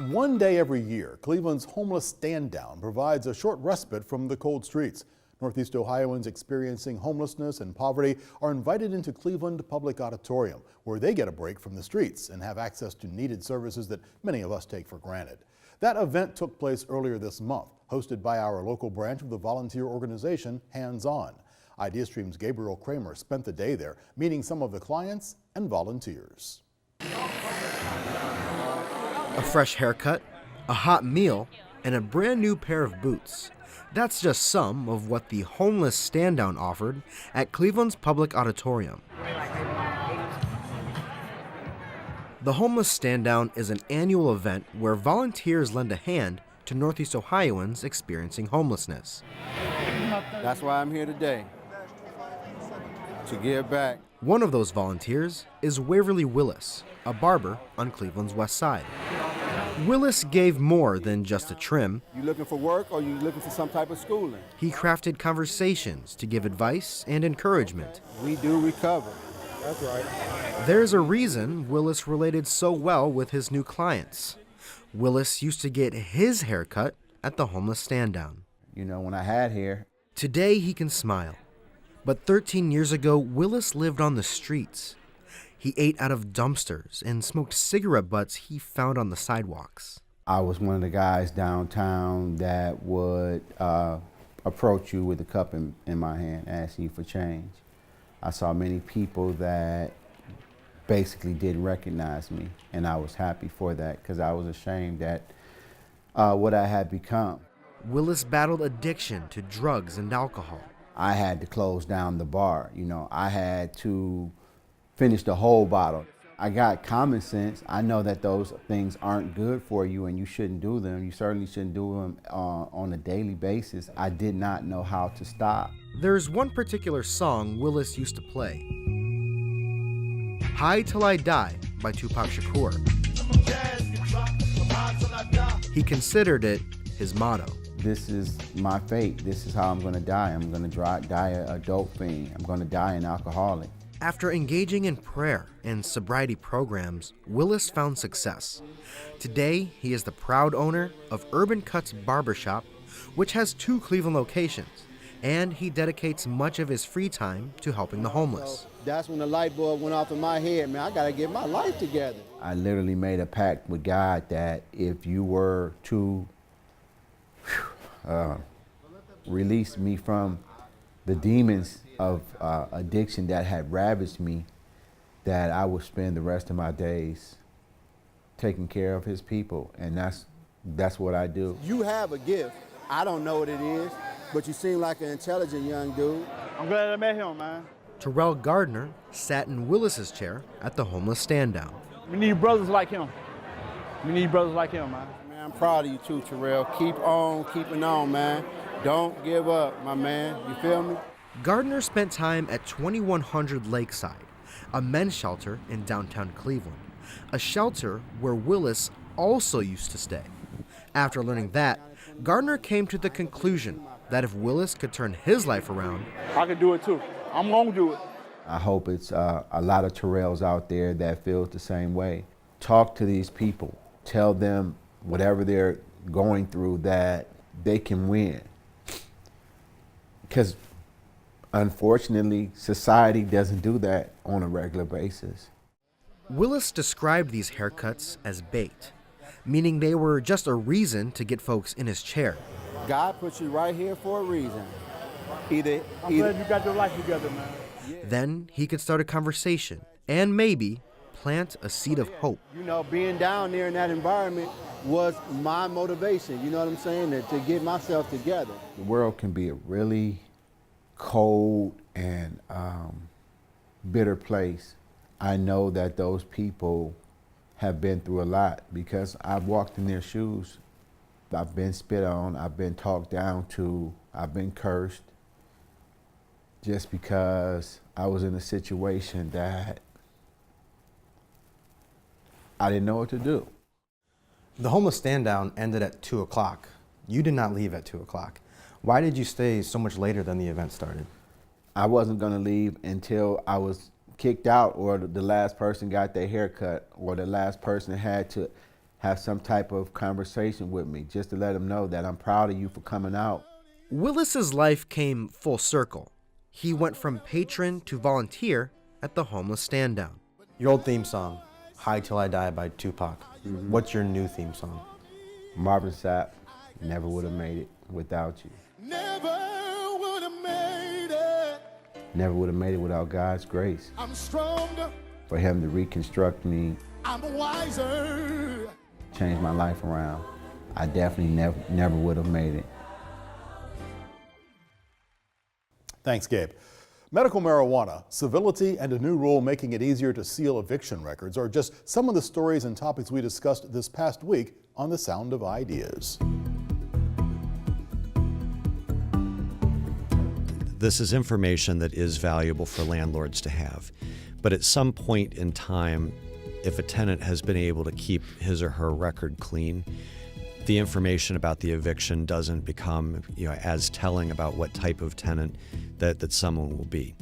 One day every year, Cleveland's homeless stand down provides a short respite from the cold streets. Northeast Ohioans experiencing homelessness and poverty are invited into Cleveland Public Auditorium, where they get a break from the streets and have access to needed services that many of us take for granted. That event took place earlier this month, hosted by our local branch of the volunteer organization Hands On. IdeaStream's Gabriel Kramer spent the day there, meeting some of the clients and volunteers. A fresh haircut, a hot meal, and a brand new pair of boots. That's just some of what the homeless stand-down offered at Cleveland's Public Auditorium. The homeless stand-down is an annual event where volunteers lend a hand to Northeast Ohioans experiencing homelessness. That's why I'm here today, to give back. One of those volunteers is Waverly Willis, a barber on Cleveland's west side. Willis gave more than just a trim. You looking for work or you looking for some type of schooling? He crafted conversations to give advice and encouragement. We do recover. That's right. There's a reason Willis related so well with his new clients. Willis used to get his haircut at the homeless stand-down. You know, when I had hair. Today he can smile. But 13 years ago, Willis lived on the streets. He ate out of dumpsters and smoked cigarette butts he found on the sidewalks. I was one of the guys downtown that would approach you with a cup in my hand, asking you for change. I saw many people that basically didn't recognize me, and I was happy for that because I was ashamed at what I had become. Willis battled addiction to drugs and alcohol. I had to close down the bar. You know, I had to finish the whole bottle. I got common sense. I know that those things aren't good for you and you shouldn't do them. You certainly shouldn't do them on a daily basis. I did not know how to stop. There's one particular song Willis used to play. High Till I Die by Tupac Shakur. He considered it his motto. This is my fate. This is how I'm going to die. I'm going to die a dope fiend. I'm going to die an alcoholic. After engaging in prayer and sobriety programs, Willis found success. Today, he is the proud owner of Urban Cuts Barbershop, which has 2 Cleveland locations, and he dedicates much of his free time to helping the homeless. So that's when the light bulb went off in my head, man, I got to get my life together. I literally made a pact with God that if you were to release me from the demons of addiction that had ravaged me, that I would spend the rest of my days taking care of his people, and that's what I do. You have a gift. I don't know what it is, but you seem like an intelligent young dude. I'm glad I met him, man. Terrell Gardner sat in Willis's chair at the homeless stand-down. We need brothers like him. We need brothers like him, man. Man, I'm proud of you too, Terrell. Keep on keeping on, man. Don't give up, my man. You feel me? Gardner spent time at 2100 Lakeside, a men's shelter in downtown Cleveland, a shelter where Willis also used to stay. After learning that, Gardner came to the conclusion that if Willis could turn his life around, I could do it too. I'm gonna do it. I hope it's a lot of Terrells out there that feels the same way. Talk to these people. Tell them whatever they're going through that they can win. Because unfortunately, society doesn't do that on a regular basis. Willis described these haircuts as bait, meaning they were just a reason to get folks in his chair. God put you right here for a reason. I'm glad you got your life together, man. Then he could start a conversation and maybe plant a seed of hope. You know, being down there in that environment was my motivation, you know what I'm saying, to get myself together. The world can be a really cold and bitter place. I know that those people have been through a lot because I've walked in their shoes. I've been spit on, I've been talked down to, I've been cursed just because I was in a situation that I didn't know what to do. The homeless stand-down ended at 2 o'clock. You did not leave at 2 o'clock. Why did you stay so much later than the event started? I wasn't gonna leave until I was kicked out or the last person got their hair cut or the last person had to have some type of conversation with me just to let them know that I'm proud of you for coming out. Willis's life came full circle. He went from patron to volunteer at the homeless stand-down. Your old theme song, High Till I Die by Tupac. What's your new theme song? Marvin Sapp, Never Would Have Made It Without You. Never would have made it. Never would have made it without God's grace. I'm stronger. For him to reconstruct me, I'm wiser. change my life around, I definitely never would have made it. Thanks, Gabe. Medical marijuana, civility, and a new rule making it easier to seal eviction records are just some of the stories and topics we discussed this past week on The Sound of Ideas. This is information that is valuable for landlords to have. But at some point in time, if a tenant has been able to keep his or her record clean, the information about the eviction doesn't become as telling about what type of tenant that someone will be.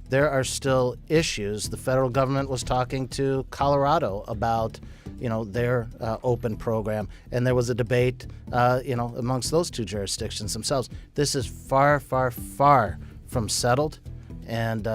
There are still issues. The federal government was talking to Colorado about their open program, and there was a debate amongst those two jurisdictions themselves. This is far, far, far from settled. And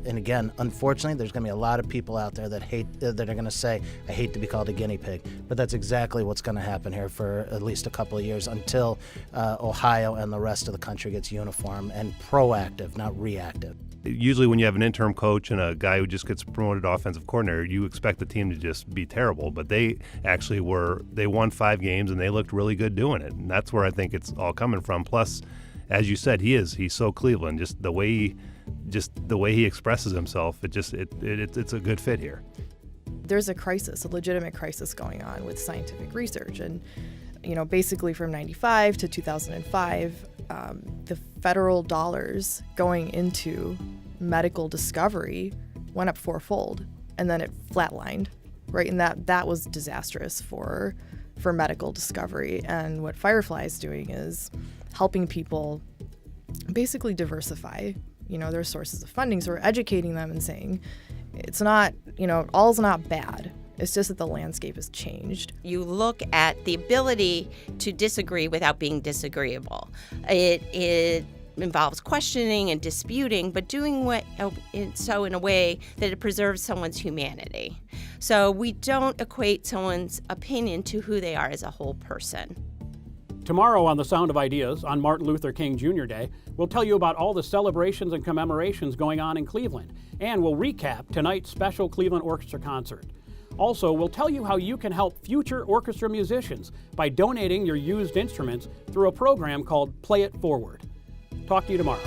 again, unfortunately, there's going to be a lot of people out there that are going to say, I hate to be called a guinea pig. But that's exactly what's going to happen here for at least a couple of years until Ohio and the rest of the country gets uniform and proactive, not reactive. Usually when you have an interim coach and a guy who just gets promoted to offensive coordinator, you expect the team to just be terrible. But they actually they won 5 games and they looked really good doing it. And that's where I think it's all coming from. Plus, as you said, he's so Cleveland. Just the way he expresses himself, it's a good fit here. There's a crisis, a legitimate crisis going on with scientific research. And, basically from 95 to 2005, the federal dollars going into medical discovery went up 4-fold, and then it flatlined, right? And that was disastrous for medical discovery. And what Firefly is doing is helping people basically diversify their sources of funding. So we're educating them and saying it's not, all's not bad. It's just that the landscape has changed. You look at the ability to disagree without being disagreeable. It involves questioning and disputing, but doing so in a way that it preserves someone's humanity. So we don't equate someone's opinion to who they are as a whole person. Tomorrow on The Sound of Ideas, on Martin Luther King Jr. Day, we'll tell you about all the celebrations and commemorations going on in Cleveland, and we'll recap tonight's special Cleveland Orchestra concert. Also, we'll tell you how you can help future orchestra musicians by donating your used instruments through a program called Play It Forward. Talk to you tomorrow.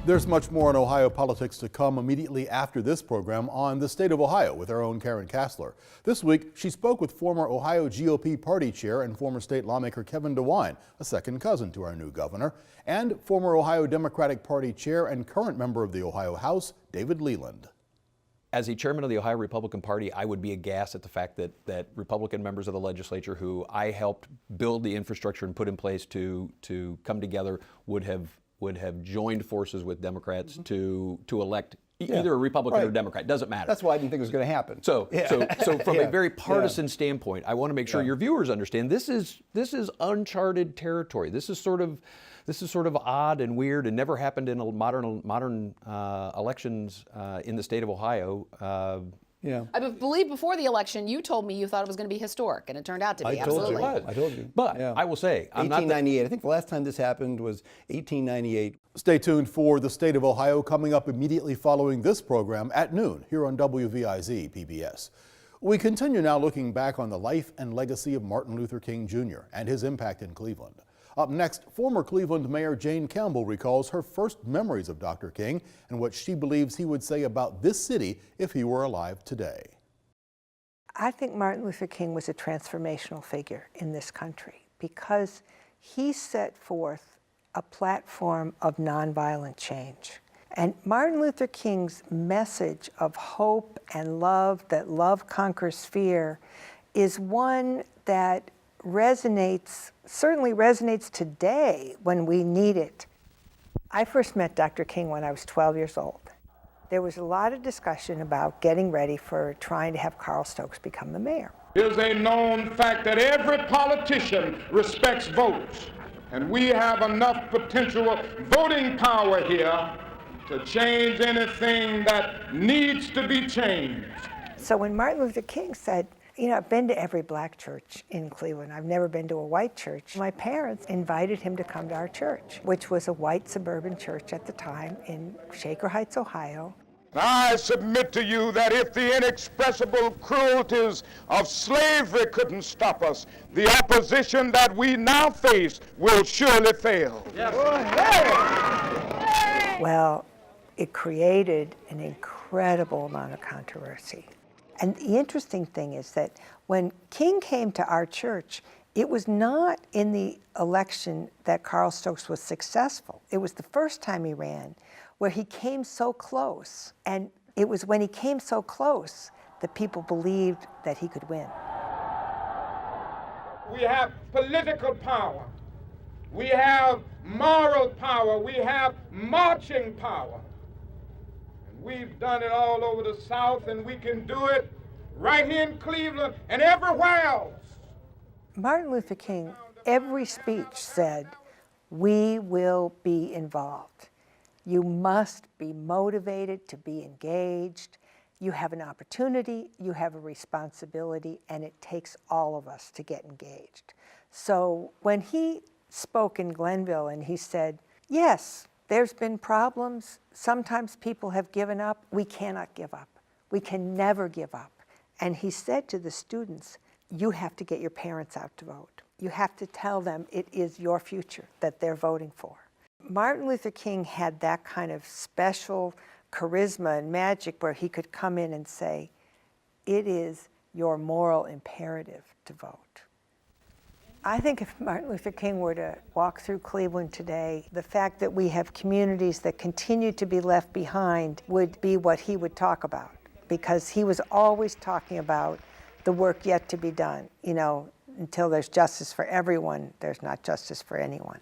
There's much more on Ohio politics to come immediately after this program on The State of Ohio with our own Karen Kassler. This week, she spoke with former Ohio GOP party chair and former state lawmaker Kevin DeWine, a second cousin to our new governor, and former Ohio Democratic Party chair and current member of the Ohio House, David Leland. As a chairman of the Ohio Republican Party, I would be aghast at the fact that Republican members of the legislature who I helped build the infrastructure and put in place to come together would have joined forces with Democrats to elect either a Republican or a Democrat. Doesn't matter. That's why I didn't think it was going to happen. So from a very partisan standpoint, I want to make sure your viewers understand this is uncharted territory. This is sort of odd and weird and never happened in modern elections in the state of Ohio. I believe before the election, you told me you thought it was going to be historic, and it turned out to be. Absolutely. I told you. But I will say, 1898. I think the last time this happened was 1898. Stay tuned for The State of Ohio coming up immediately following this program at noon here on WVIZ PBS. We continue now looking back on the life and legacy of Martin Luther King Jr. and his impact in Cleveland. Up next, former Cleveland Mayor Jane Campbell recalls her first memories of Dr. King and what she believes he would say about this city if he were alive today. I think Martin Luther King was a transformational figure in this country because he set forth a platform of nonviolent change. And Martin Luther King's message of hope and love, that love conquers fear, is one that certainly resonates today when we need it. I first met Dr. King when I was 12 years old. There was a lot of discussion about getting ready for trying to have Carl Stokes become the mayor. It is a known fact that every politician respects votes, and we have enough potential voting power here to change anything that needs to be changed. So when Martin Luther King said, I've been to every black church in Cleveland. I've never been to a white church. My parents invited him to come to our church, which was a white suburban church at the time in Shaker Heights, Ohio. I submit to you that if the inexpressible cruelties of slavery couldn't stop us, the opposition that we now face will surely fail. Yes. Well, it created an incredible amount of controversy. And the interesting thing is that when King came to our church, it was not in the election that Carl Stokes was successful. It was the first time he ran where he came so close. And it was when he came so close that people believed that he could win. We have political power. We have moral power. We have marching power. We've done it all over the South, and we can do it right here in Cleveland and everywhere else. Martin Luther King, every speech said, we will be involved. You must be motivated to be engaged. You have an opportunity, you have a responsibility, and it takes all of us to get engaged. So when he spoke in Glenville and he said, yes, there's been problems. Sometimes people have given up. We cannot give up. We can never give up. And he said to the students, you have to get your parents out to vote. You have to tell them it is your future that they're voting for. Martin Luther King had that kind of special charisma and magic where he could come in and say, it is your moral imperative to vote. I think if Martin Luther King were to walk through Cleveland today, the fact that we have communities that continue to be left behind would be what he would talk about, because he was always talking about the work yet to be done. Until there's justice for everyone, there's not justice for anyone.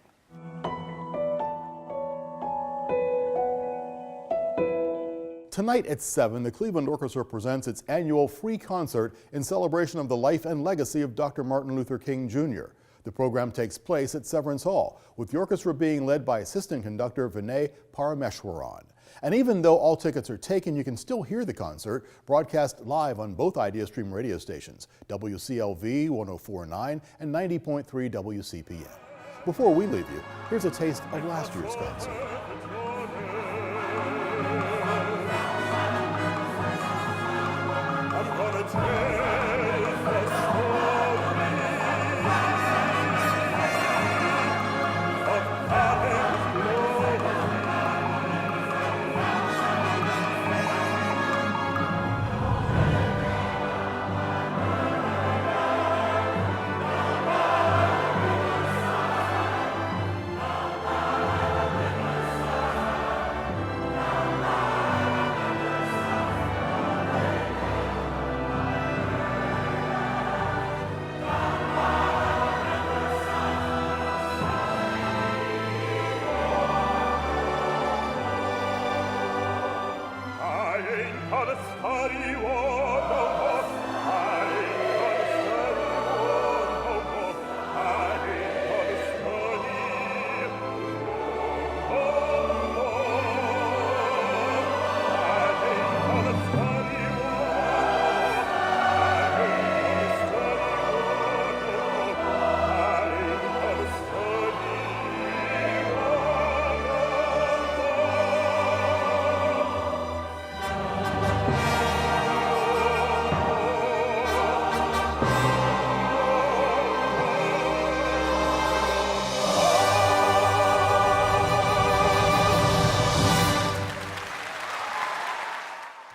Tonight at 7, the Cleveland Orchestra presents its annual free concert in celebration of the life and legacy of Dr. Martin Luther King Jr. The program takes place at Severance Hall, with the orchestra being led by assistant conductor Vinay Parameshwaran. And even though all tickets are taken, you can still hear the concert broadcast live on both IdeaStream radio stations, WCLV 104.9 and 90.3 WCPN. Before we leave you, here's a taste of last year's concert.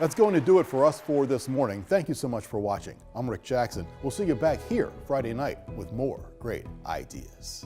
That's going to do it for us for this morning. Thank you so much for watching. I'm Rick Jackson. We'll see you back here Friday night with more great ideas.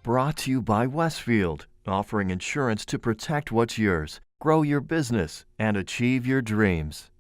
Brought to you by Westfield, offering insurance to protect what's yours, grow your business, and achieve your dreams.